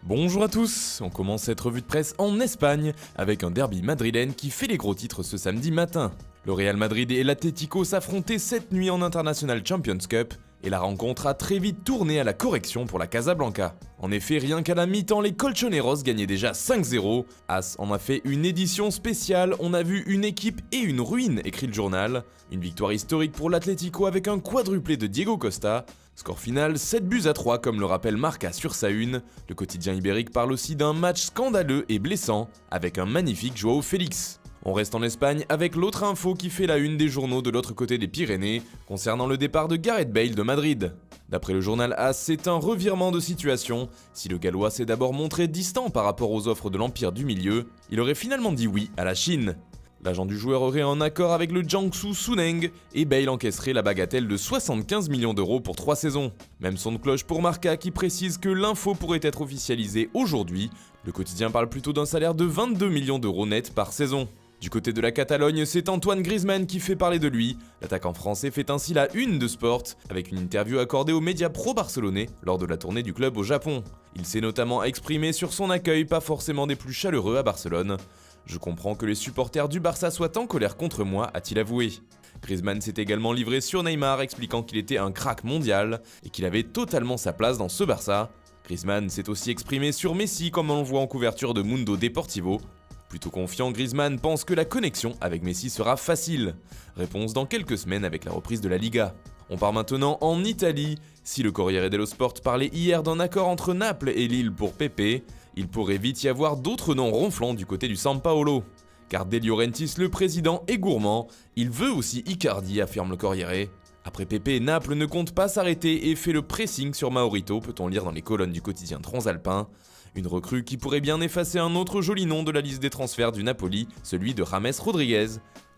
Bonjour à tous, on commence cette revue de presse en Espagne avec un derby madrilène qui fait les gros titres ce samedi matin. Le Real Madrid et l'Atlético s'affrontaient cette nuit en International Champions Cup et la rencontre a très vite tourné à la correction pour la Casablanca. En effet, rien qu'à la mi-temps, les Colchoneros gagnaient déjà 5-0. As en a fait une édition spéciale, on a vu une équipe et une ruine, écrit le journal. Une victoire historique pour l'Atlético avec un quadruplé de Diego Costa. Score final 7-3 comme le rappelle Marca sur sa une. Le quotidien ibérique parle aussi d'un match scandaleux et blessant avec un magnifique Joao Félix. On reste en Espagne avec l'autre info qui fait la une des journaux de l'autre côté des Pyrénées concernant le départ de Gareth Bale de Madrid. D'après le journal AS, c'est un revirement de situation. Si le Gallois s'est d'abord montré distant par rapport aux offres de l'Empire du Milieu, il aurait finalement dit oui à la Chine. L'agent du joueur aurait un accord avec le Jiangsu Suning et Bale encaisserait la bagatelle de 75 millions d'euros pour 3 saisons. Même son de cloche pour Marca qui précise que l'info pourrait être officialisée aujourd'hui. Le quotidien parle plutôt d'un salaire de 22 millions d'euros net par saison. Du côté de la Catalogne, c'est Antoine Griezmann qui fait parler de lui. L'attaquant français fait ainsi la une de Sport, avec une interview accordée aux médias pro-barcelonais lors de la tournée du club au Japon. Il s'est notamment exprimé sur son accueil, pas forcément des plus chaleureux à Barcelone. « Je comprends que les supporters du Barça soient en colère contre moi », a-t-il avoué. Griezmann s'est également livré sur Neymar, expliquant qu'il était un crack mondial et qu'il avait totalement sa place dans ce Barça. Griezmann s'est aussi exprimé sur Messi, comme on le voit en couverture de Mundo Deportivo. Plutôt confiant, Griezmann pense que la connexion avec Messi sera facile. Réponse dans quelques semaines avec la reprise de la Liga. On part maintenant en Italie. Si le Corriere dello Sport parlait hier d'un accord entre Naples et Lille pour Pepe, il pourrait vite y avoir d'autres noms ronflants du côté du San Paolo. Car De Laurentiis, le président, est gourmand. Il veut aussi Icardi, affirme le Corriere. Après Pepe, Naples ne compte pas s'arrêter et fait le pressing sur Maurito, peut-on lire dans les colonnes du quotidien transalpin. Une recrue qui pourrait bien effacer un autre joli nom de la liste des transferts du Napoli, celui de James Rodriguez.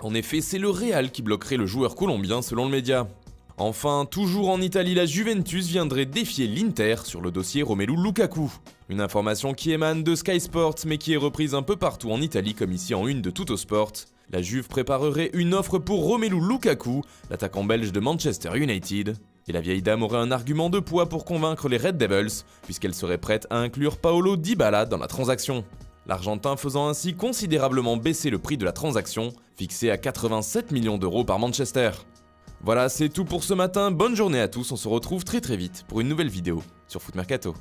En effet, c'est le Real qui bloquerait le joueur colombien selon le média. Enfin, toujours en Italie, la Juventus viendrait défier l'Inter sur le dossier Romelu Lukaku. Une information qui émane de Sky Sports mais qui est reprise un peu partout en Italie comme ici en une de Tuttosport. La Juve préparerait une offre pour Romelu Lukaku, l'attaquant belge de Manchester United. Et la vieille dame aurait un argument de poids pour convaincre les Red Devils, puisqu'elle serait prête à inclure Paulo Dybala dans la transaction. L'Argentin faisant ainsi considérablement baisser le prix de la transaction, fixé à 87 millions d'euros par Manchester. Voilà, c'est tout pour ce matin, bonne journée à tous, on se retrouve très vite pour une nouvelle vidéo sur Foot Mercato.